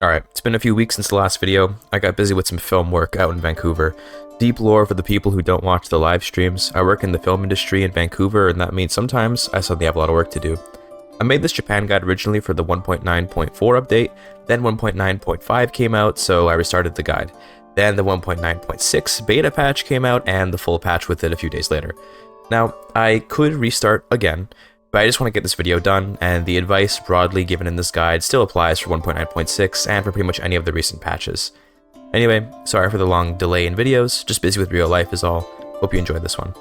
Alright, it's been a few weeks since the last video. I got busy with some film work out in Vancouver. Deep lore for the people who don't watch the live streams. I work in the film industry in Vancouver, and that means sometimes I suddenly have a lot of work to do. I made this Japan guide originally for the 1.9.4 update, then 1.9.5 came out, so I restarted the guide. Then the 1.9.6 beta patch came out, and the full patch with it a few days later. Now, I could restart again, but I just want to get this video done, and the advice broadly given in this guide still applies for 1.9.6 and for pretty much any of the recent patches. Anyway, sorry for the long delay in videos, just busy with real life is all. Hope you enjoyed this one.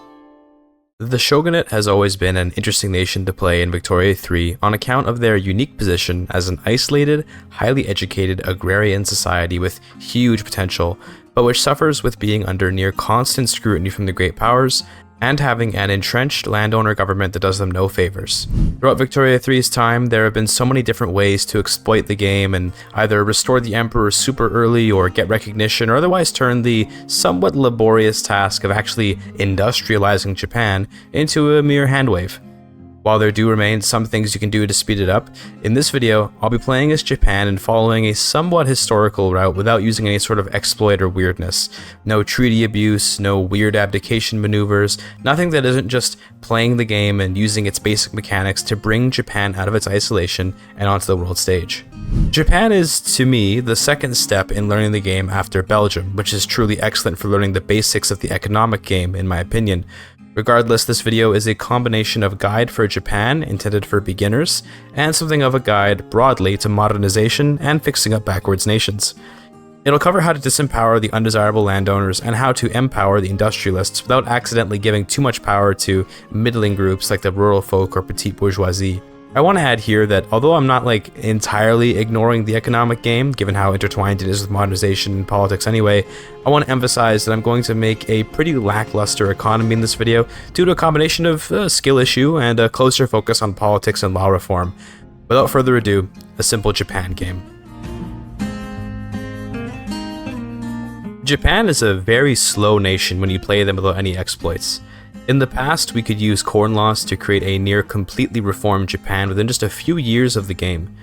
The Shogunate has always been an interesting nation to play in Victoria 3 on account of their unique position as an isolated, highly educated agrarian society with huge potential, but which suffers with being under near constant scrutiny from the great powers, and having an entrenched landowner government that does them no favors. Throughout Victoria 3's time, there have been so many different ways to exploit the game and either restore the Emperor super early or get recognition or otherwise turn the somewhat laborious task of actually industrializing Japan into a mere handwave. While there do remain some things you can do to speed it up, in this video, I'll be playing as Japan and following a somewhat historical route without using any sort of exploit or weirdness. No treaty abuse, no weird abdication maneuvers, nothing that isn't just playing the game and using its basic mechanics to bring Japan out of its isolation and onto the world stage. Japan is, to me, the second step in learning the game after Belgium, which is truly excellent for learning the basics of the economic game, in my opinion. Regardless, this video is a combination of guide for Japan, intended for beginners, and something of a guide broadly to modernization and fixing up backwards nations. It'll cover how to disempower the undesirable landowners and how to empower the industrialists without accidentally giving too much power to middling groups like the rural folk or petite bourgeoisie. I want to add here that although I'm not entirely ignoring the economic game, given how intertwined it is with modernization and politics anyway, I want to emphasize that I'm going to make a pretty lackluster economy in this video due to a combination of a skill issue and a closer focus on politics and law reform. Without further ado, a simple Japan game. Japan is a very slow nation when you play them without any exploits. In the past, we could use corn laws to create a near completely reformed Japan within just a few years of the game.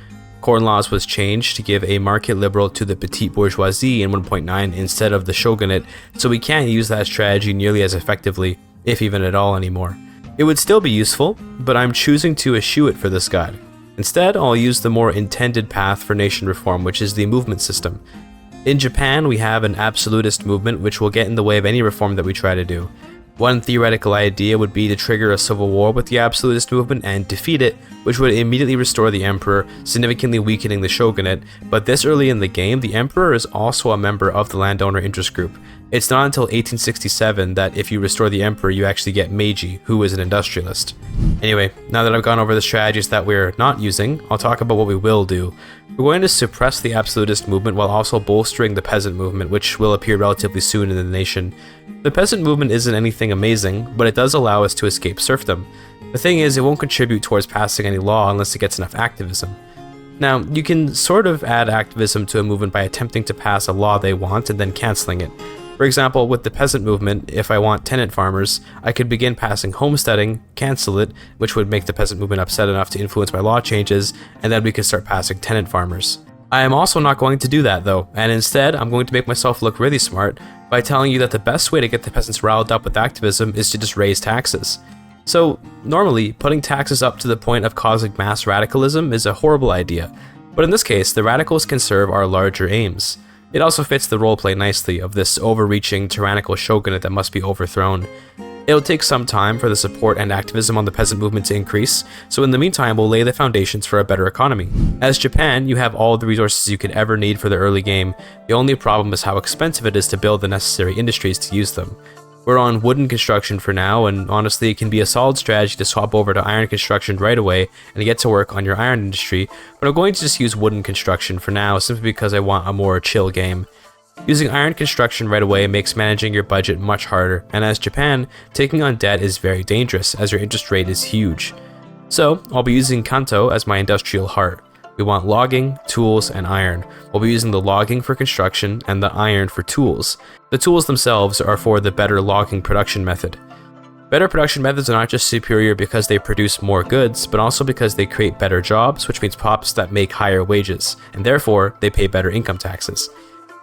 Corn laws was changed to give a market liberal to the petite bourgeoisie in 1.9 instead of the shogunate, so we can't use that strategy nearly as effectively, if even at all anymore. It would still be useful, but I'm choosing to eschew it for this guide. Instead, I'll use the more intended path for nation reform, which is the movement system. In Japan, we have an absolutist movement which will get in the way of any reform that we try to do. One theoretical idea would be to trigger a civil war with the absolutist movement and defeat it, which would immediately restore the emperor, significantly weakening the shogunate, but this early in the game, the emperor is also a member of the landowner interest group. It's not until 1867 that if you restore the emperor, you actually get Meiji, who is an industrialist. Anyway, now that I've gone over the strategies that we're not using, I'll talk about what we will do. We're going to suppress the absolutist movement while also bolstering the peasant movement, which will appear relatively soon in the nation. The peasant movement isn't anything amazing, but it does allow us to escape serfdom. The thing is, it won't contribute towards passing any law unless it gets enough activism. Now, you can sort of add activism to a movement by attempting to pass a law they want and then cancelling it. For example, with the peasant movement, if I want tenant farmers, I could begin passing homesteading, cancel it, which would make the peasant movement upset enough to influence my law changes, and then we could start passing tenant farmers. I am also not going to do that though, and instead I'm going to make myself look really smart by telling you that the best way to get the peasants riled up with activism is to just raise taxes. So, normally, putting taxes up to the point of causing mass radicalism is a horrible idea, but in this case, the radicals can serve our larger aims. It also fits the roleplay nicely of this overreaching, tyrannical shogunate that must be overthrown. It'll take some time for the support and activism on the peasant movement to increase, so in the meantime we'll lay the foundations for a better economy. As Japan, you have all the resources you could ever need for the early game. The only problem is how expensive it is to build the necessary industries to use them. We're on wooden construction for now, and honestly it can be a solid strategy to swap over to iron construction right away and get to work on your iron industry, but I'm going to just use wooden construction for now simply because I want a more chill game. Using iron construction right away makes managing your budget much harder, and as Japan, taking on debt is very dangerous as your interest rate is huge. So, I'll be using Kanto as my industrial heart. We want logging, tools, and iron. We'll be using the logging for construction and the iron for tools. The tools themselves are for the better logging production method. Better production methods are not just superior because they produce more goods, but also because they create better jobs, which means pops that make higher wages, and therefore they pay better income taxes.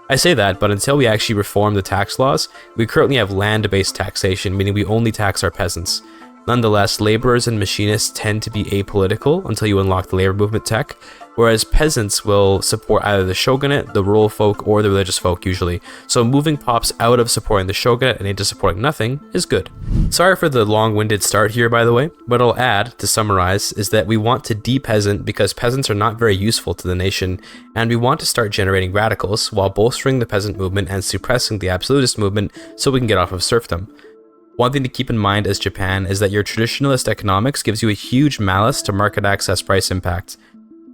I say that, but until we actually reform the tax laws, we currently have land-based taxation, meaning we only tax our peasants. Nonetheless, laborers and machinists tend to be apolitical until you unlock the labor movement tech, whereas peasants will support either the shogunate, the rural folk, or the religious folk usually. So moving pops out of supporting the shogunate and into supporting nothing is good. Sorry for the long-winded start here, by the way. What I'll add, to summarize, is that we want to de-peasant because peasants are not very useful to the nation, and we want to start generating radicals while bolstering the peasant movement and suppressing the absolutist movement so we can get off of serfdom. One thing to keep in mind as Japan is that your traditionalist economics gives you a huge malus to market access price impact.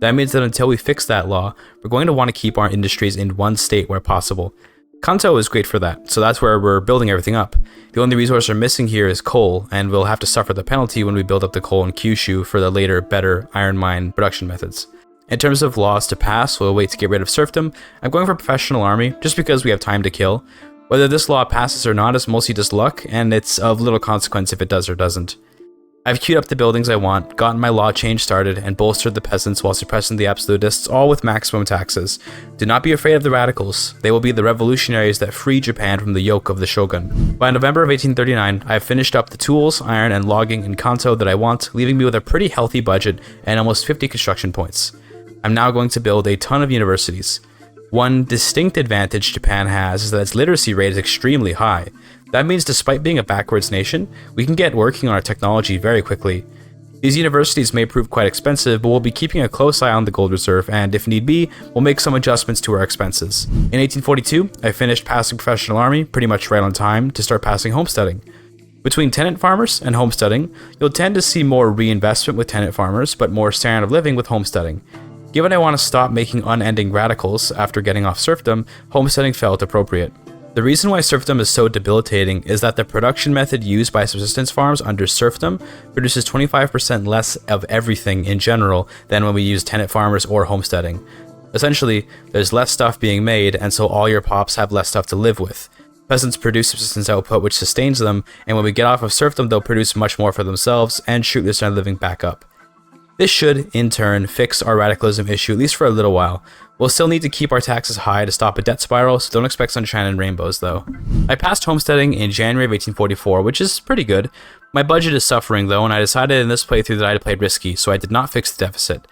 That means that until we fix that law, we're going to want to keep our industries in one state where possible. Kanto is great for that, so that's where we're building everything up. The only resource we're missing here is coal, and we'll have to suffer the penalty when we build up the coal in Kyushu for the later, better iron mine production methods. In terms of laws to pass, we'll wait to get rid of serfdom. I'm going for professional army, just because we have time to kill. Whether this law passes or not is mostly just luck, and it's of little consequence if it does or doesn't. I've queued up the buildings I want, gotten my law change started, and bolstered the peasants while suppressing the absolutists, all with maximum taxes. Do not be afraid of the radicals. They will be the revolutionaries that free Japan from the yoke of the shogun. By November of 1839, I have finished up the tools, iron, and logging in Kanto that I want, leaving me with a pretty healthy budget and almost 50 construction points. I'm now going to build a ton of universities. One distinct advantage Japan has is that its literacy rate is extremely high. That means despite being a backwards nation, we can get working on our technology very quickly. These universities may prove quite expensive, but we'll be keeping a close eye on the gold reserve, and if need be, we'll make some adjustments to our expenses. In 1842, I finished passing professional army pretty much right on time to start passing homesteading. Between tenant farmers and homesteading, you'll tend to see more reinvestment with tenant farmers, but more standard of living with homesteading. Given I want to stop making unending radicals after getting off serfdom, homesteading felt appropriate. The reason why serfdom is so debilitating is that the production method used by subsistence farms under serfdom produces 25% less of everything in general than when we use tenant farmers or homesteading. Essentially, there's less stuff being made, and so all your pops have less stuff to live with. Peasants produce subsistence output which sustains them, and when we get off of serfdom, they'll produce much more for themselves and shoot their standard of living back up. This should, in turn, fix our radicalism issue at least for a little while. We'll still need to keep our taxes high to stop a debt spiral, so don't expect sunshine and rainbows though. I passed homesteading in January of 1844, which is pretty good. My budget is suffering though, and I decided in this playthrough that I had played risky, so I did not fix the deficit.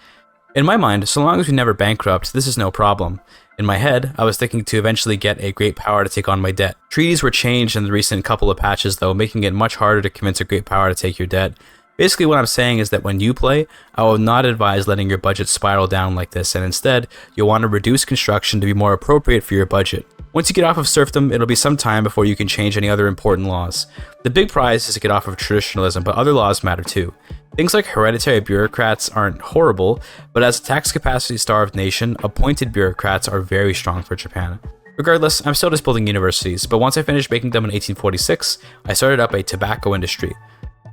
In my mind, so long as we never bankrupt, this is no problem. In my head, I was thinking to eventually get a great power to take on my debt. Treaties were changed in the recent couple of patches though, making it much harder to convince a great power to take your debt. Basically what I'm saying is that when you play, I will not advise letting your budget spiral down like this, and instead, you'll want to reduce construction to be more appropriate for your budget. Once you get off of serfdom, it'll be some time before you can change any other important laws. The big prize is to get off of traditionalism, but other laws matter too. Things like hereditary bureaucrats aren't horrible, but as a tax capacity starved nation, appointed bureaucrats are very strong for Japan. Regardless, I'm still just building universities, but once I finished making them in 1846, I started up a tobacco industry.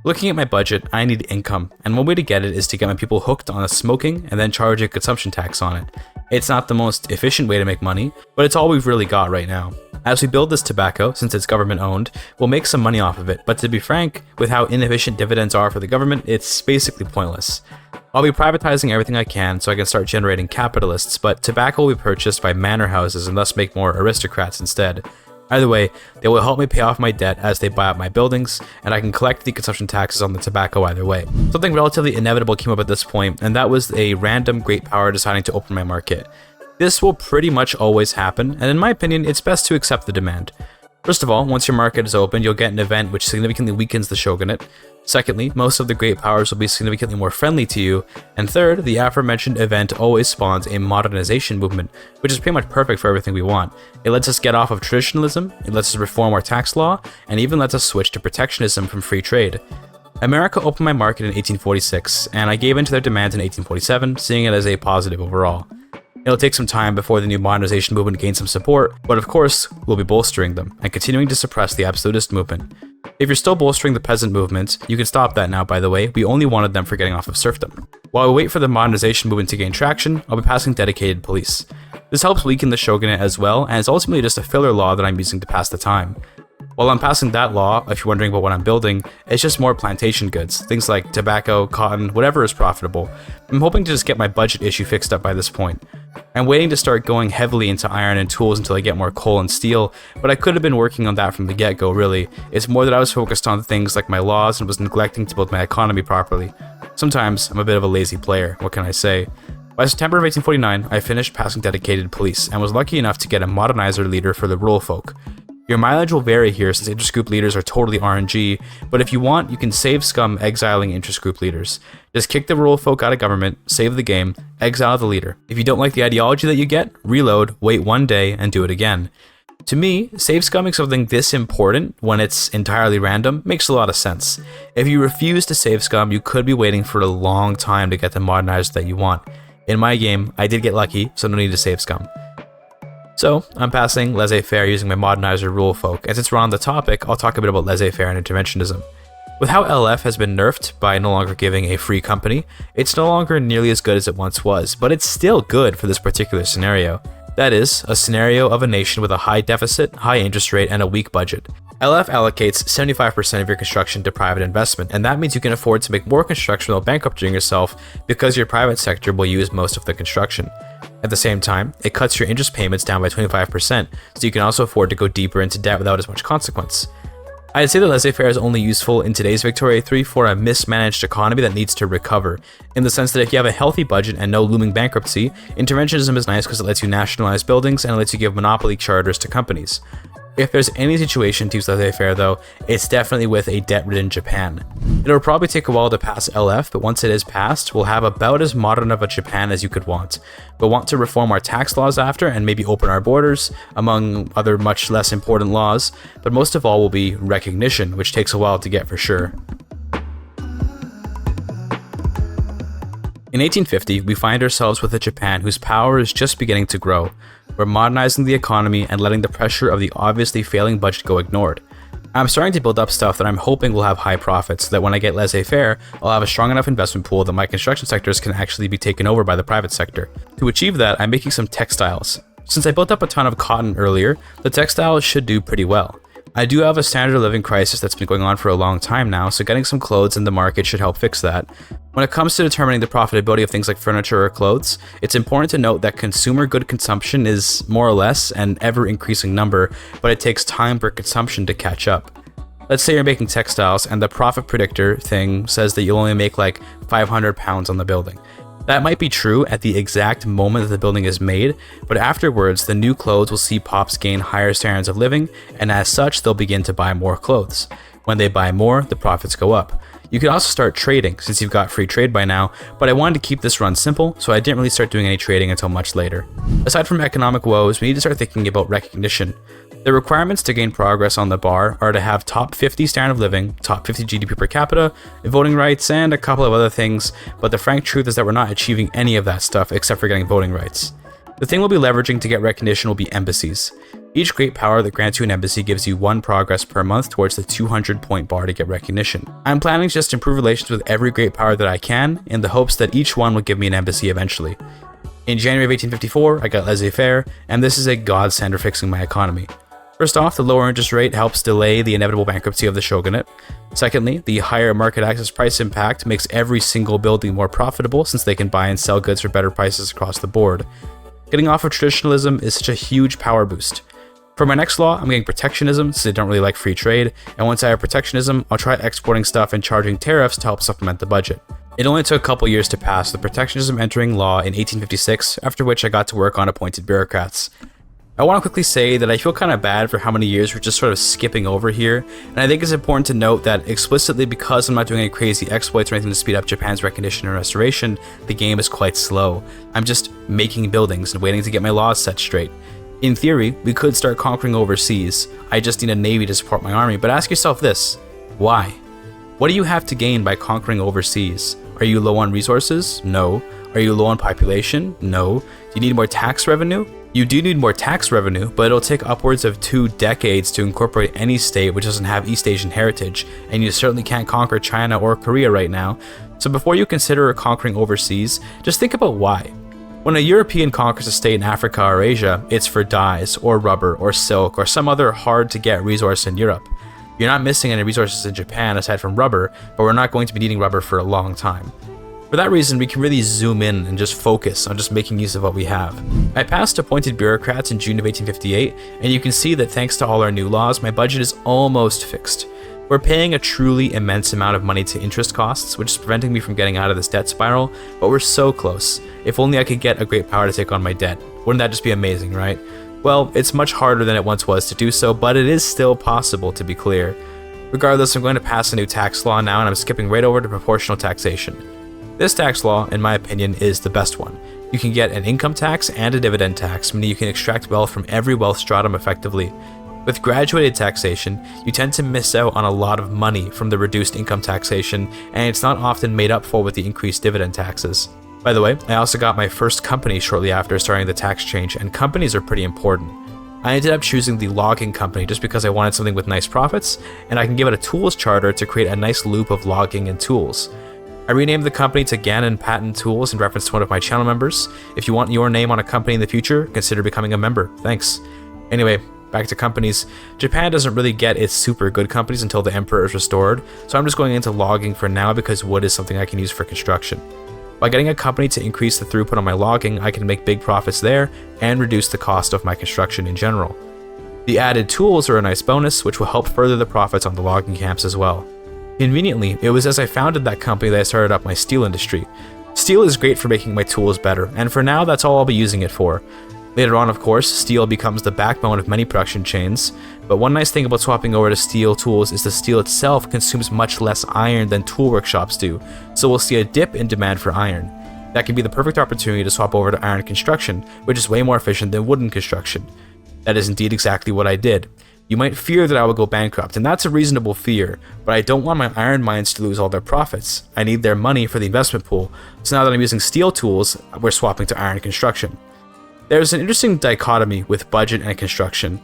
Looking at my budget, I need income, and one way to get it is to get my people hooked on smoking and then charge a consumption tax on it. It's not the most efficient way to make money, but it's all we've really got right now. As we build this tobacco, since it's government owned, we'll make some money off of it, but to be frank, with how inefficient dividends are for the government, it's basically pointless. I'll be privatizing everything I can so I can start generating capitalists, but tobacco will be purchased by manor houses and thus make more aristocrats instead. Either way, they will help me pay off my debt as they buy up my buildings, and I can collect the consumption taxes on the tobacco either way. Something relatively inevitable came up at this point, and that was a random great power deciding to open my market. This will pretty much always happen, and in my opinion, it's best to accept the demand. First of all, once your market is open, you'll get an event which significantly weakens the shogunate. Secondly, most of the great powers will be significantly more friendly to you. And third, the aforementioned event always spawns a modernization movement, which is pretty much perfect for everything we want. It lets us get off of traditionalism, it lets us reform our tax law, and even lets us switch to protectionism from free trade. America opened my market in 1846, and I gave in to their demands in 1847, seeing it as a positive overall. It'll take some time before the new modernization movement gains some support, but of course, we'll be bolstering them, and continuing to suppress the absolutist movement. If you're still bolstering the peasant movement, you can stop that now by the way, we only wanted them for getting off of serfdom. While we wait for the modernization movement to gain traction, I'll be passing dedicated police. This helps weaken the shogunate as well, and it's ultimately just a filler law that I'm using to pass the time. While I'm passing that law, if you're wondering about what I'm building, it's just more plantation goods, things like tobacco, cotton, whatever is profitable. I'm hoping to just get my budget issue fixed up by this point. I'm waiting to start going heavily into iron and tools until I get more coal and steel, but I could have been working on that from the get-go really. It's more that I was focused on things like my laws and was neglecting to build my economy properly. Sometimes I'm a bit of a lazy player, what can I say? By September of 1849, I finished passing dedicated police and was lucky enough to get a modernizer leader for the rural folk. Your mileage will vary here since interest group leaders are totally RNG, but if you want, you can save scum exiling interest group leaders. Just kick the rural folk out of government, save the game, exile the leader. If you don't like the ideology that you get, reload, wait 1 day, and do it again. To me, save scumming something this important when it's entirely random makes a lot of sense. If you refuse to save scum, you could be waiting for a long time to get the modernizer that you want. In my game, I did get lucky, so no need to save scum. So, I'm passing laissez-faire using my modernizer rule folk, and since we're on the topic, I'll talk a bit about laissez-faire and interventionism. With how LF has been nerfed by no longer giving a free company, it's no longer nearly as good as it once was, but it's still good for this particular scenario. That is, a scenario of a nation with a high deficit, high interest rate, and a weak budget. LF allocates 75% of your construction to private investment, and that means you can afford to make more construction without bankrupting yourself because your private sector will use most of the construction. At the same time, it cuts your interest payments down by 25%, so you can also afford to go deeper into debt without as much consequence. I'd say that laissez-faire is only useful in today's Victoria 3 for a mismanaged economy that needs to recover, in the sense that if you have a healthy budget and no looming bankruptcy, interventionism is nice because it lets you nationalize buildings and it lets you give monopoly charters to companies. If there's any situation to use laissez-faire though, it's definitely with a debt-ridden Japan. It'll probably take a while to pass LF, but once it is passed, we'll have about as modern of a Japan as you could want. We'll want to reform our tax laws after and maybe open our borders, among other much less important laws, but most of all will be recognition, which takes a while to get for sure. In 1850, we find ourselves with a Japan whose power is just beginning to grow. We're modernizing the economy and letting the pressure of the obviously failing budget go ignored. I'm starting to build up stuff that I'm hoping will have high profits, so that when I get laissez-faire, I'll have a strong enough investment pool that my construction sectors can actually be taken over by the private sector. To achieve that, I'm making some textiles. Since I built up a ton of cotton earlier, the textiles should do pretty well. I do have a standard of living crisis that's been going on for a long time now, so getting some clothes in the market should help fix that. When it comes to determining the profitability of things like furniture or clothes, it's important to note that consumer good consumption is more or less an ever-increasing number, but it takes time for consumption to catch up. Let's say you're making textiles and the profit predictor thing says that you'll only make like 500 pounds on the building. That might be true at the exact moment that the building is made, but afterwards the new clothes will see pops gain higher standards of living, and as such they'll begin to buy more clothes. When they buy more, the profits go up. You could also start trading since you've got free trade by now, but I wanted to keep this run simple, so I didn't really start doing any trading until much later. Aside from economic woes, we need to start thinking about recognition. The requirements to gain progress on the bar are to have top 50 standard of living, top 50 GDP per capita, voting rights, and a couple of other things, but the frank truth is that we're not achieving any of that stuff except for getting voting rights. The thing we'll be leveraging to get recognition will be embassies. Each great power that grants you an embassy gives you 1 progress per month towards the 200-point bar to get recognition. I'm planning to just improve relations with every great power that I can, in the hopes that each one will give me an embassy eventually. In January of 1854, I got laissez-faire, and this is a godsend for fixing my economy. First off, the lower interest rate helps delay the inevitable bankruptcy of the shogunate. Secondly, the higher market access price impact makes every single building more profitable since they can buy and sell goods for better prices across the board. Getting off of traditionalism is such a huge power boost. For my next law, I'm getting protectionism since I don't really like free trade, and once I have protectionism, I'll try exporting stuff and charging tariffs to help supplement the budget. It only took a couple years to pass, with protectionism entering law in 1856, after which I got to work on appointed bureaucrats. I want to quickly say that I feel kind of bad for how many years we're just sort of skipping over here, and I think it's important to note that explicitly because I'm not doing any crazy exploits or anything to speed up Japan's recognition and restoration, the game is quite slow. I'm just making buildings and waiting to get my laws set straight. In theory, we could start conquering overseas. I just need a navy to support my army, but ask yourself this: why? What do you have to gain by conquering overseas? Are you low on resources? No. Are you low on population? No. Do you need more tax revenue? You do need more tax revenue, but it'll take upwards of 2 decades to incorporate any state which doesn't have East Asian heritage, and you certainly can't conquer China or Korea right now. So before you consider conquering overseas, just think about why. When a European conquers a state in Africa or Asia, it's for dyes, or rubber, or silk, or some other hard-to-get resource in Europe. You're not missing any resources in Japan aside from rubber, but we're not going to be needing rubber for a long time. For that reason, we can really zoom in and just focus on just making use of what we have. I passed appointed bureaucrats in June of 1858, and you can see that thanks to all our new laws, my budget is almost fixed. We're paying a truly immense amount of money to interest costs, which is preventing me from getting out of this debt spiral, but we're so close. If only I could get a great power to take on my debt. Wouldn't that just be amazing, right? Well, it's much harder than it once was to do so, but it is still possible, to be clear. Regardless, I'm going to pass a new tax law now, and I'm skipping right over to proportional taxation. This tax law, in my opinion, is the best one. You can get an income tax and a dividend tax, meaning you can extract wealth from every wealth stratum effectively. With graduated taxation, you tend to miss out on a lot of money from the reduced income taxation, and it's not often made up for with the increased dividend taxes. By the way, I also got my first company shortly after starting the tax change, and companies are pretty important. I ended up choosing the logging company just because I wanted something with nice profits, and I can give it a tools charter to create a nice loop of logging and tools. I renamed the company to Gannon Patent Tools in reference to one of my channel members. If you want your name on a company in the future, consider becoming a member. Thanks. Anyway, back to companies. Japan doesn't really get its super good companies until the emperor is restored, so I'm just going into logging for now because wood is something I can use for construction. By getting a company to increase the throughput on my logging, I can make big profits there and reduce the cost of my construction in general. The added tools are a nice bonus, which will help further the profits on the logging camps as well. Conveniently, it was as I founded that company that I started up my steel industry. Steel is great for making my tools better, and for now that's all I'll be using it for. Later on, of course, steel becomes the backbone of many production chains, but one nice thing about swapping over to steel tools is the steel itself consumes much less iron than tool workshops do, so we'll see a dip in demand for iron. That can be the perfect opportunity to swap over to iron construction, which is way more efficient than wooden construction. That is indeed exactly what I did. You might fear that I will go bankrupt, and that's a reasonable fear, but I don't want my iron mines to lose all their profits. I need their money for the investment pool, so now that I'm using steel tools, we're swapping to iron construction. There's an interesting dichotomy with budget and construction.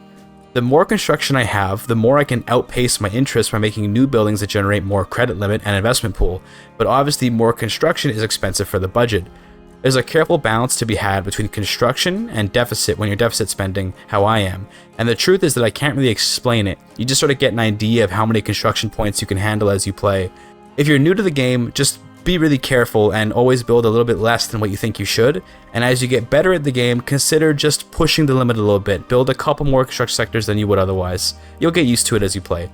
The more construction I have, the more I can outpace my interest by making new buildings that generate more credit limit and investment pool, but obviously more construction is expensive for the budget. There's a careful balance to be had between construction and deficit when you're deficit spending, how I am. And the truth is that I can't really explain it. You just sort of get an idea of how many construction points you can handle as you play. If you're new to the game, just be really careful and always build a little bit less than what you think you should. And as you get better at the game, consider just pushing the limit a little bit. Build a couple more construction sectors than you would otherwise. You'll get used to it as you play.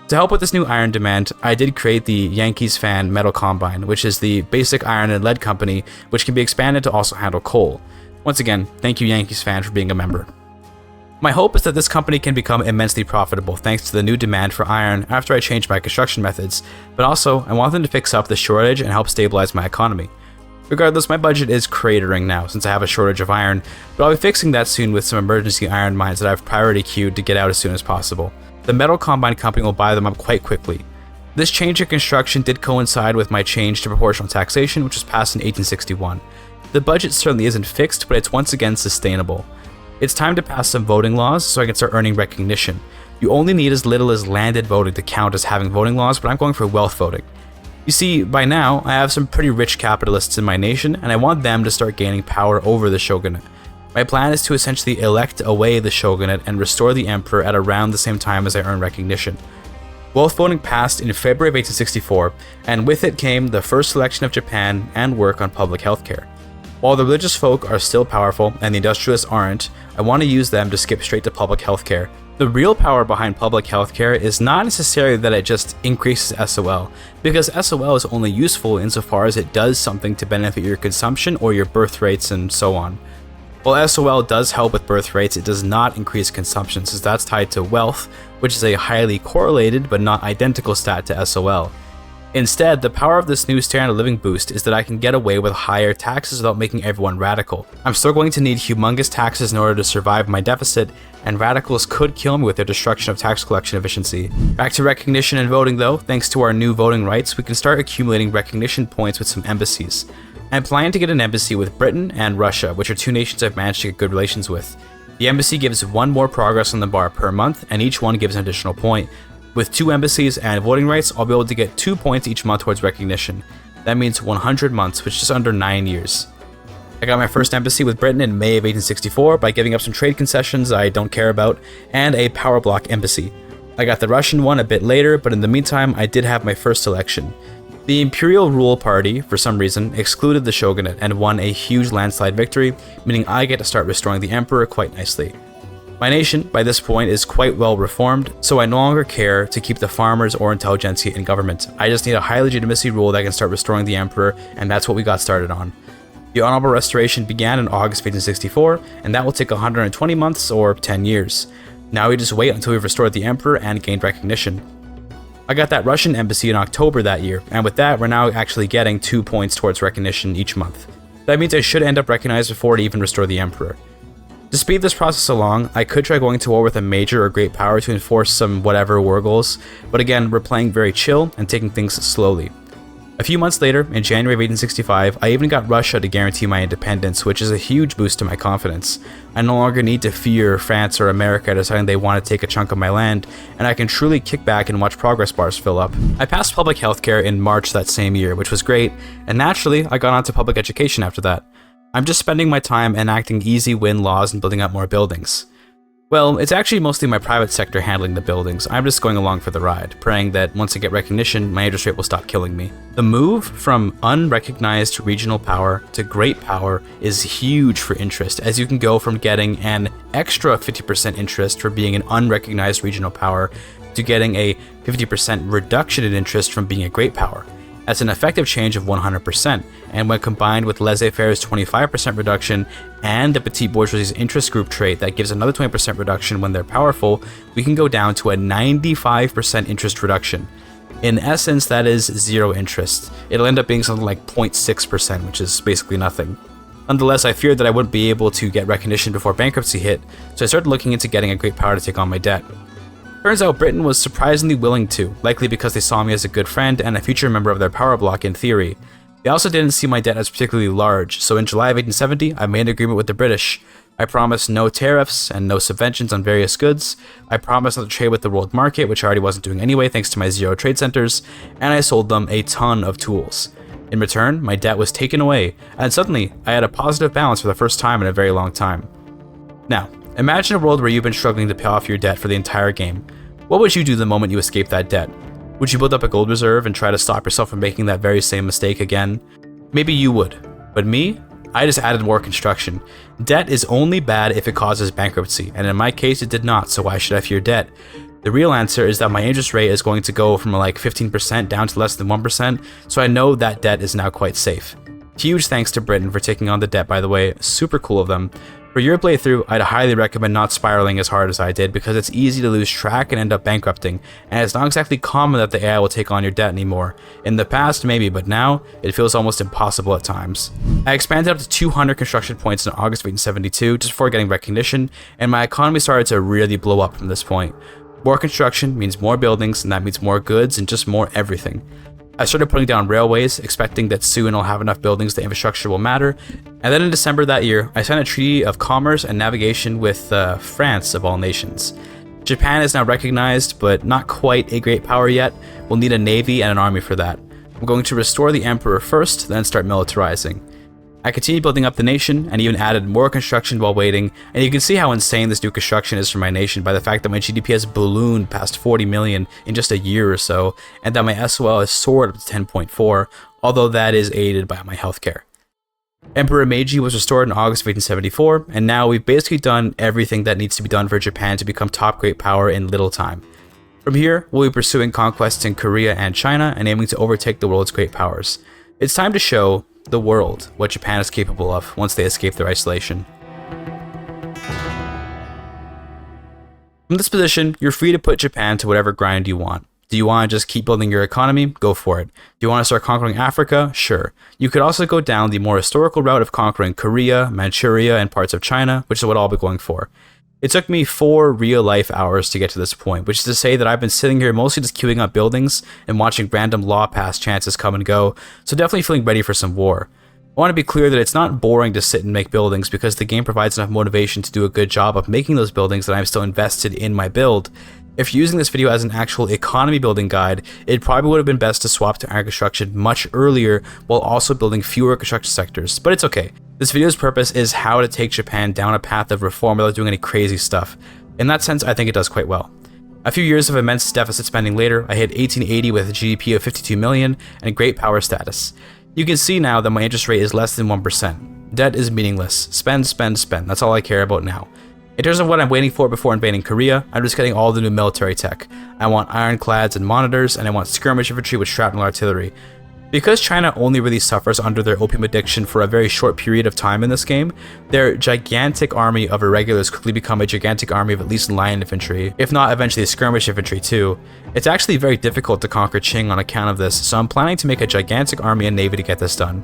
To help with this new iron demand, I did create the Yankees Fan Metal Combine, which is the basic iron and lead company, which can be expanded to also handle coal. Once again, thank you Yankees Fan for being a member. My hope is that this company can become immensely profitable thanks to the new demand for iron after I change my construction methods, but also I want them to fix up the shortage and help stabilize my economy. Regardless, my budget is cratering now since I have a shortage of iron, but I'll be fixing that soon with some emergency iron mines that I've priority queued to get out as soon as possible. The Metal Combine company will buy them up quite quickly. This change in construction did coincide with my change to proportional taxation, which was passed in 1861. The budget certainly isn't fixed, but it's once again sustainable. It's time to pass some voting laws so I can start earning recognition. You only need as little as landed voting to count as having voting laws, but I'm going for wealth voting. You see, by now, I have some pretty rich capitalists in my nation, and I want them to start gaining power over the shogunate. My plan is to essentially elect away the shogunate and restore the emperor at around the same time as I earn recognition. Wealth voting passed in February of 1864, and with it came the first selection of Japan and work on public healthcare. While the religious folk are still powerful and the industrialists aren't, I want to use them to skip straight to public healthcare. The real power behind public healthcare is not necessarily that it just increases SOL, because SOL is only useful insofar as it does something to benefit your consumption or your birth rates and so on. While SOL does help with birth rates, it does not increase consumption since that's tied to wealth, which is a highly correlated but not identical stat to SOL. Instead, the power of this new standard of living boost is that I can get away with higher taxes without making everyone radical. I'm still going to need humongous taxes in order to survive my deficit, and radicals could kill me with their destruction of tax collection efficiency. Back to recognition and voting though, thanks to our new voting rights, we can start accumulating recognition points with some embassies. I'm planning to get an embassy with Britain and Russia, which are two nations I've managed to get good relations with. The embassy gives one more progress on the bar per month, and each one gives an additional point. With 2 embassies and voting rights, I'll be able to get 2 points each month towards recognition. That means 100 months, which is just under 9 years. I got my first embassy with Britain in May of 1864 by giving up some trade concessions I don't care about, and a power block embassy. I got the Russian one a bit later, but in the meantime, I did have my first election. The Imperial Rule Party, for some reason, excluded the shogunate and won a huge landslide victory, meaning I get to start restoring the emperor quite nicely. My nation, by this point, is quite well reformed, so I no longer care to keep the farmers or intelligentsia in government. I just need a high legitimacy rule that can start restoring the emperor, and that's what we got started on. The honorable restoration began in August 1864, and that will take 120 months or 10 years. Now we just wait until we've restored the emperor and gained recognition. I got that Russian embassy in October that year, and with that, we're now actually getting 2 points towards recognition each month. That means I should end up recognized before to even restore the emperor. To speed this process along, I could try going to war with a major or great power to enforce some whatever war goals, but again, we're playing very chill and taking things slowly. A few months later, in January of 1865, I even got Russia to guarantee my independence, which is a huge boost to my confidence. I no longer need to fear France or America deciding they want to take a chunk of my land, and I can truly kick back and watch progress bars fill up. I passed public healthcare in March that same year, which was great, and naturally, I got onto public education after that. I'm just spending my time enacting easy win laws and building up more buildings. Well, it's actually mostly my private sector handling the buildings. I'm just going along for the ride, praying that once I get recognition, my interest rate will stop killing me. The move from unrecognized regional power to great power is huge for interest, as you can go from getting an extra 50% interest for being an unrecognized regional power to getting a 50% reduction in interest from being a great power. That's an effective change of 100%, and when combined with laissez-faire's 25% reduction and the petite bourgeoisie's interest group trait that gives another 20% reduction when they're powerful, we can go down to a 95% interest reduction. In essence, that is zero interest. It'll end up being something like 0.6%, which is basically nothing. Nonetheless, I feared that I wouldn't be able to get recognition before bankruptcy hit, so I started looking into getting a great power to take on my debt. Turns out Britain was surprisingly willing to, likely because they saw me as a good friend and a future member of their power bloc in theory. They also didn't see my debt as particularly large, so in July of 1870, I made an agreement with the British. I promised no tariffs and no subventions on various goods. I promised not to trade with the world market, which I already wasn't doing anyway thanks to my zero trade centers, and I sold them a ton of tools. In return, my debt was taken away, and suddenly, I had a positive balance for the first time in a very long time. Now, imagine a world where you've been struggling to pay off your debt for the entire game. What would you do the moment you escape that debt? Would you build up a gold reserve and try to stop yourself from making that very same mistake again? Maybe you would, but me? I just added more construction. Debt is only bad if it causes bankruptcy, and in my case it did not, so why should I fear debt? The real answer is that my interest rate is going to go from like 15% down to less than 1%, so I know that debt is now quite safe. Huge thanks to Britain for taking on the debt, by the way, super cool of them. For your playthrough, I'd highly recommend not spiraling as hard as I did because it's easy to lose track and end up bankrupting, and it's not exactly common that the AI will take on your debt anymore. In the past, maybe, but now, it feels almost impossible at times. I expanded up to 200 construction points in August of 1872 just before getting recognition, and my economy started to really blow up from this point. More construction means more buildings, and that means more goods and just more everything. I started putting down railways, expecting that soon I'll have enough buildings that infrastructure will matter, and then in December that year, I signed a treaty of commerce and navigation with France of all nations. Japan is now recognized, but not quite a great power yet. We'll need a navy and an army for that. I'm going to restore the emperor first, then start militarizing. I continued building up the nation and even added more construction while waiting, and you can see how insane this new construction is for my nation by the fact that my GDP has ballooned past 40 million in just a year or so, and that my SOL has soared up to 10.4, although that is aided by my healthcare. Emperor Meiji was restored in August of 1874, and now we've basically done everything that needs to be done for Japan to become top great power in little time. From here, we'll be pursuing conquests in Korea and China and aiming to overtake the world's great powers. It's time to show the world what Japan is capable of once they escape their isolation. From this position, you're free to put Japan to whatever grind you want. Do you want to just keep building your economy? Go for it. Do you want to start conquering Africa? Sure. You could also go down the more historical route of conquering Korea, Manchuria, and parts of China, which is what I'll be going for. It took me 4 real-life hours to get to this point, which is to say that I've been sitting here mostly just queuing up buildings and watching random law pass chances come and go, so definitely feeling ready for some war. I want to be clear that it's not boring to sit and make buildings because the game provides enough motivation to do a good job of making those buildings that I'm still invested in my build. If you're using this video as an actual economy building guide, it probably would have been best to swap to iron construction much earlier while also building fewer construction sectors, but it's okay. This video's purpose is how to take Japan down a path of reform without doing any crazy stuff. In that sense, I think it does quite well. A few years of immense deficit spending later, I hit 1880 with a GDP of 52 million and great power status. You can see now that my interest rate is less than 1%. Debt is meaningless. Spend, spend, spend. That's all I care about now. In terms of what I'm waiting for before invading Korea, I'm just getting all the new military tech. I want ironclads and monitors, and I want skirmish infantry with shrapnel artillery. Because China only really suffers under their opium addiction for a very short period of time in this game, their gigantic army of irregulars quickly become a gigantic army of at least line infantry, if not eventually skirmish infantry too. It's actually very difficult to conquer Qing on account of this, so I'm planning to make a gigantic army and navy to get this done.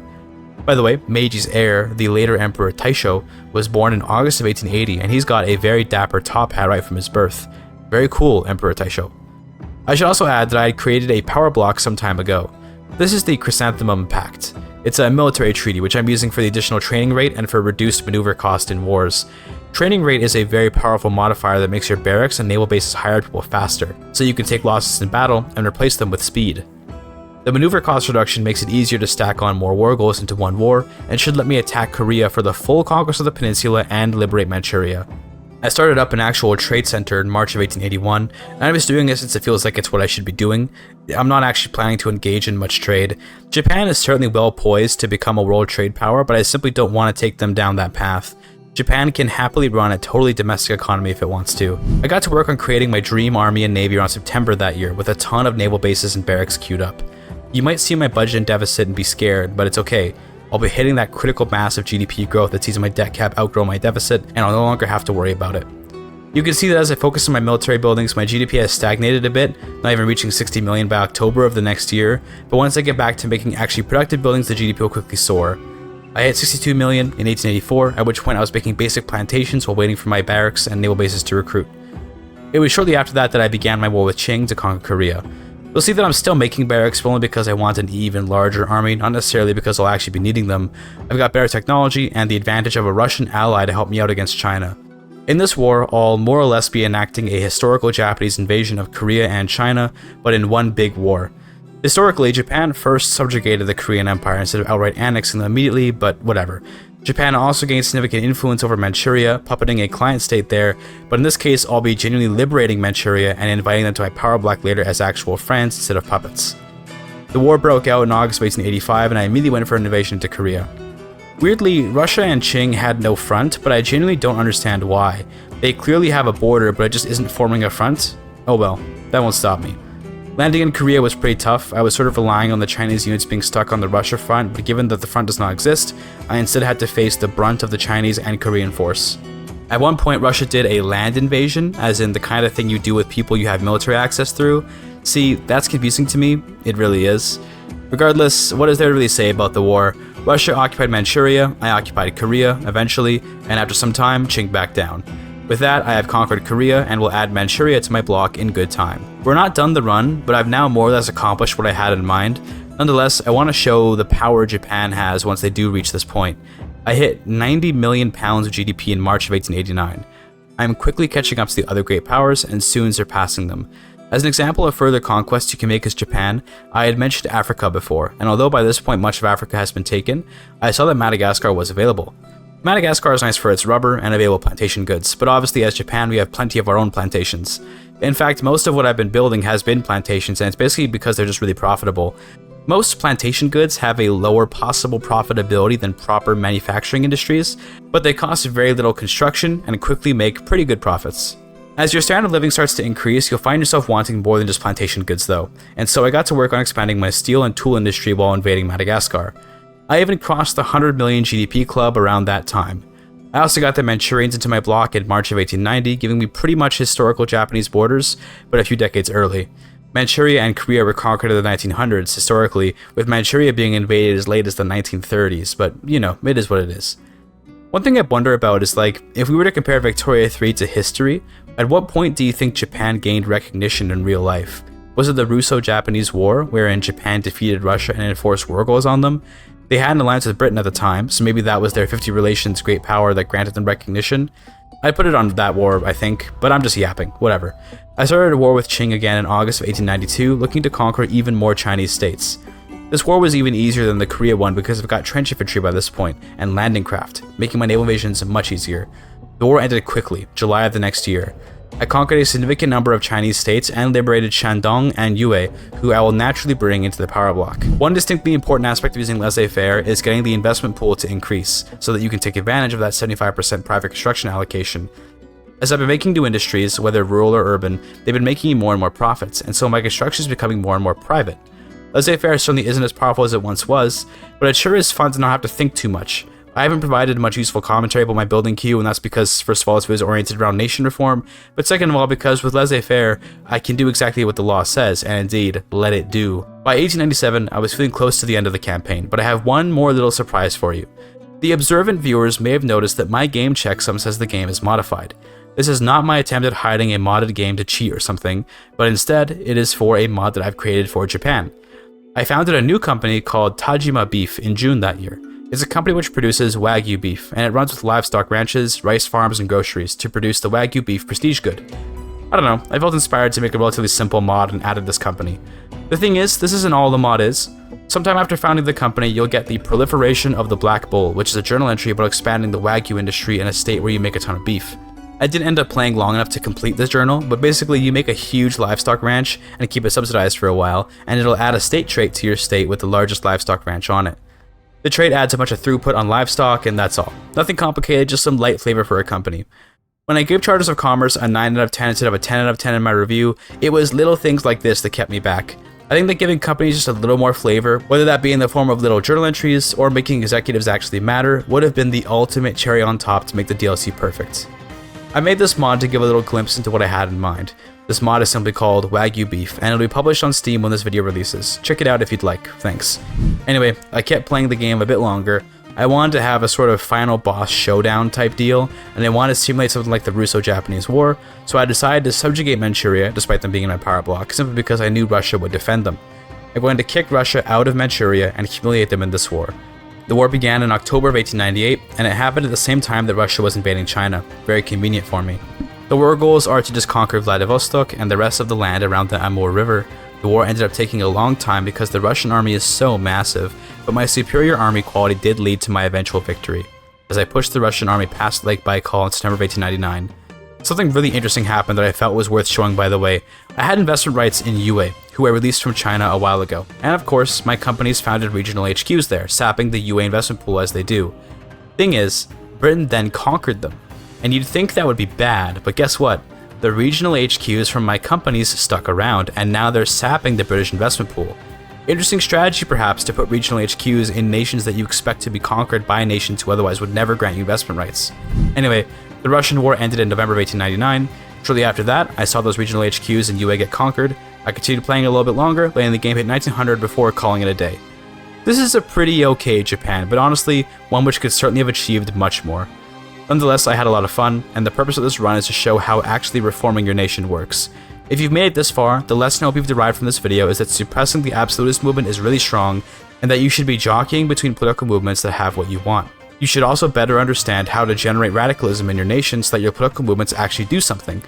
By the way, Meiji's heir, the later Emperor Taisho, was born in August of 1880, and he's got a very dapper top hat right from his birth. Very cool, Emperor Taisho. I should also add that I had created a power block some time ago. This is the Chrysanthemum Pact. It's a military treaty which I'm using for the additional training rate and for reduced maneuver cost in wars. Training rate is a very powerful modifier that makes your barracks and naval bases hire people faster, so you can take losses in battle and replace them with speed. The maneuver cost reduction makes it easier to stack on more war goals into one war, and should let me attack Korea for the full conquest of the peninsula and liberate Manchuria. I started up an actual trade center in March of 1881, and I'm just doing this since it feels like it's what I should be doing. I'm not actually planning to engage in much trade. Japan is certainly well poised to become a world trade power, but I simply don't want to take them down that path. Japan can happily run a totally domestic economy if it wants to. I got to work on creating my dream army and navy around September that year, with a ton of naval bases and barracks queued up. You might see my budget in deficit and be scared, but it's okay. I'll be hitting that critical mass of GDP growth that sees my debt cap outgrow my deficit, and I'll no longer have to worry about it. You can see that as I focus on my military buildings, my GDP has stagnated a bit, not even reaching 60 million by October of the next year, but once I get back to making actually productive buildings, the GDP will quickly soar. I hit 62 million in 1884, at which point I was making basic plantations while waiting for my barracks and naval bases to recruit. It was shortly after that that I began my war with Qing to conquer Korea. You'll see that I'm still making barracks, but only because I want an even larger army, not necessarily because I'll actually be needing them. I've got better technology and the advantage of a Russian ally to help me out against China. In this war, I'll more or less be enacting a historical Japanese invasion of Korea and China, but in one big war. Historically, Japan first subjugated the Korean Empire instead of outright annexing them immediately, but whatever. Japan also gained significant influence over Manchuria, puppeting a client state there, but in this case I'll be genuinely liberating Manchuria and inviting them to my power block later as actual friends instead of puppets. The war broke out in August of 1885 and I immediately went for an invasion into Korea. Weirdly, Russia and Qing had no front, but I genuinely don't understand why. They clearly have a border, but it just isn't forming a front? Oh well, that won't stop me. Landing in Korea was pretty tough. I was sort of relying on the Chinese units being stuck on the Russia front, but given that the front does not exist, I instead had to face the brunt of the Chinese and Korean force. At one point, Russia did a land invasion, as in the kind of thing you do with people you have military access through. See, that's confusing to me. It really is. Regardless, what is there to really say about the war? Russia occupied Manchuria, I occupied Korea, eventually, and after some time, Qing backed down. With that, I have conquered Korea and will add Manchuria to my block in good time. We're not done the run, but I've now more or less accomplished what I had in mind. Nonetheless, I want to show the power Japan has once they do reach this point. I hit 90 million pounds of GDP in March of 1889. I am quickly catching up to the other great powers and soon surpassing them. As an example of further conquests you can make as Japan, I had mentioned Africa before, and although by this point much of Africa has been taken, I saw that Madagascar was available. Madagascar is nice for its rubber and available plantation goods, but obviously as Japan we have plenty of our own plantations. In fact, most of what I've been building has been plantations, and it's basically because they're just really profitable. Most plantation goods have a lower possible profitability than proper manufacturing industries, but they cost very little construction and quickly make pretty good profits. As your standard of living starts to increase, you'll find yourself wanting more than just plantation goods though, and so I got to work on expanding my steel and tool industry while invading Madagascar. I even crossed the 100 million GDP club around that time. I also got the Manchurians into my block in March of 1890, giving me pretty much historical Japanese borders, but a few decades early. Manchuria and Korea were conquered in the 1900s historically, with Manchuria being invaded as late as the 1930s, but you know, it is what it is. One thing I wonder about is like, if we were to compare Victoria 3 to history, at what point do you think Japan gained recognition in real life? Was it the Russo-Japanese War, wherein Japan defeated Russia and enforced war goals on them? They had an alliance with Britain at the time, so maybe that was their 50 relations great power that granted them recognition. I'd put it on that war, I think, but I'm just yapping, whatever. I started a war with Qing again in August of 1892, looking to conquer even more Chinese states. This war was even easier than the Korea one because I've got trench infantry by this point, and landing craft, making my naval invasions much easier. The war ended quickly, July of the next year. I conquered a significant number of Chinese states and liberated Shandong and Yue, who I will naturally bring into the power block. One distinctly important aspect of using laissez-faire is getting the investment pool to increase, so that you can take advantage of that 75% private construction allocation. As I've been making new industries, whether rural or urban, they've been making me more and more profits, and so my construction is becoming more and more private. Laissez-faire certainly isn't as powerful as it once was, but it sure is fun to not have to think too much. I haven't provided much useful commentary about my building queue, and that's because, first of all, this video is oriented around nation reform, but second of all, because with laissez-faire, I can do exactly what the law says, and indeed, let it do. By 1897, I was feeling close to the end of the campaign, but I have one more little surprise for you. The observant viewers may have noticed that my game checksum says the game is modified. This is not my attempt at hiding a modded game to cheat or something, but instead, it is for a mod that I've created for Japan. I founded a new company called Tajima Beef in June that year. It's a company which produces Wagyu beef, and it runs with livestock ranches, rice farms, and groceries to produce the Wagyu beef prestige good. I don't know, I felt inspired to make a relatively simple mod and added this company. The thing is, this isn't all the mod is. Sometime after founding the company, you'll get the Proliferation of the Black Bull, which is a journal entry about expanding the Wagyu industry in a state where you make a ton of beef. I didn't end up playing long enough to complete this journal, but basically you make a huge livestock ranch and keep it subsidized for a while, and it'll add a state trait to your state with the largest livestock ranch on it. The trait adds a bunch of throughput on livestock, and that's all. Nothing complicated, just some light flavor for a company. When I gave Charters of Commerce a 9 out of 10 instead of a 10 out of 10 in my review, it was little things like this that kept me back. I think that giving companies just a little more flavor, whether that be in the form of little journal entries or making executives actually matter, would have been the ultimate cherry on top to make the DLC perfect. I made this mod to give a little glimpse into what I had in mind. This mod is simply called Wagyu Beef, and it'll be published on Steam when this video releases. Check it out if you'd like, thanks. Anyway, I kept playing the game a bit longer. I wanted to have a sort of final boss showdown type deal, and I wanted to simulate something like the Russo-Japanese War, so I decided to subjugate Manchuria, despite them being in my power block, simply because I knew Russia would defend them. I'm going to kick Russia out of Manchuria and humiliate them in this war. The war began in October of 1898, and it happened at the same time that Russia was invading China. Very convenient for me. The war goals are to just conquer Vladivostok and the rest of the land around the Amur River. The war ended up taking a long time because the Russian army is so massive, but my superior army quality did lead to my eventual victory, as I pushed the Russian army past Lake Baikal in September of 1899. Something really interesting happened that I felt was worth showing, by the way. I had investment rights in Yue, who I released from China a while ago, and of course, my companies founded regional HQs there, sapping the Yue investment pool as they do. Thing is, Britain then conquered them, and you'd think that would be bad, but guess what? The regional HQs from my companies stuck around, and now they're sapping the British investment pool. Interesting strategy perhaps to put regional HQs in nations that you expect to be conquered by nations who otherwise would never grant you investment rights. Anyway, the Russian war ended in November of 1899. Shortly after that, I saw those regional HQs in UA get conquered. I continued playing a little bit longer, letting the game hit 1900 before calling it a day. This is a pretty okay Japan, but honestly, one which could certainly have achieved much more. Nonetheless, I had a lot of fun, and the purpose of this run is to show how actually reforming your nation works. If you've made it this far, the lesson I hope you've derived from this video is that suppressing the absolutist movement is really strong, and that you should be jockeying between political movements that have what you want. You should also better understand how to generate radicalism in your nation so that your political movements actually do something.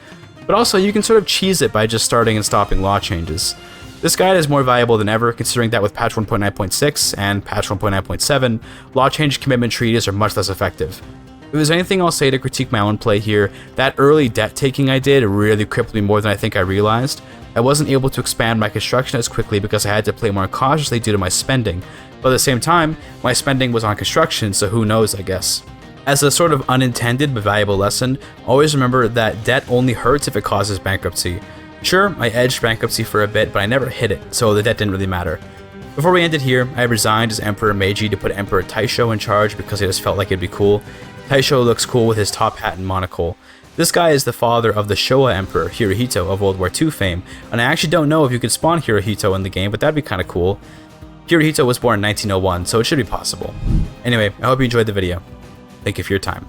But also, you can sort of cheese it by just starting and stopping law changes. This guide is more valuable than ever, considering that with patch 1.9.6 and patch 1.9.7, law change commitment treaties are much less effective. If there's anything I'll say to critique my own play here, that early debt taking I did really crippled me more than I think I realized. I wasn't able to expand my construction as quickly because I had to play more cautiously due to my spending, but at the same time, my spending was on construction, so who knows, I guess. As a sort of unintended but valuable lesson, always remember that debt only hurts if it causes bankruptcy. Sure, I edged bankruptcy for a bit, but I never hit it, so the debt didn't really matter. Before we ended here, I resigned as Emperor Meiji to put Emperor Taisho in charge because I just felt like it'd be cool. Taisho looks cool with his top hat and monocle. This guy is the father of the Showa Emperor, Hirohito, of World War II fame, and I actually don't know if you could spawn Hirohito in the game, but that'd be kinda cool. Hirohito was born in 1901, so it should be possible. Anyway, I hope you enjoyed the video. Thank you for your time.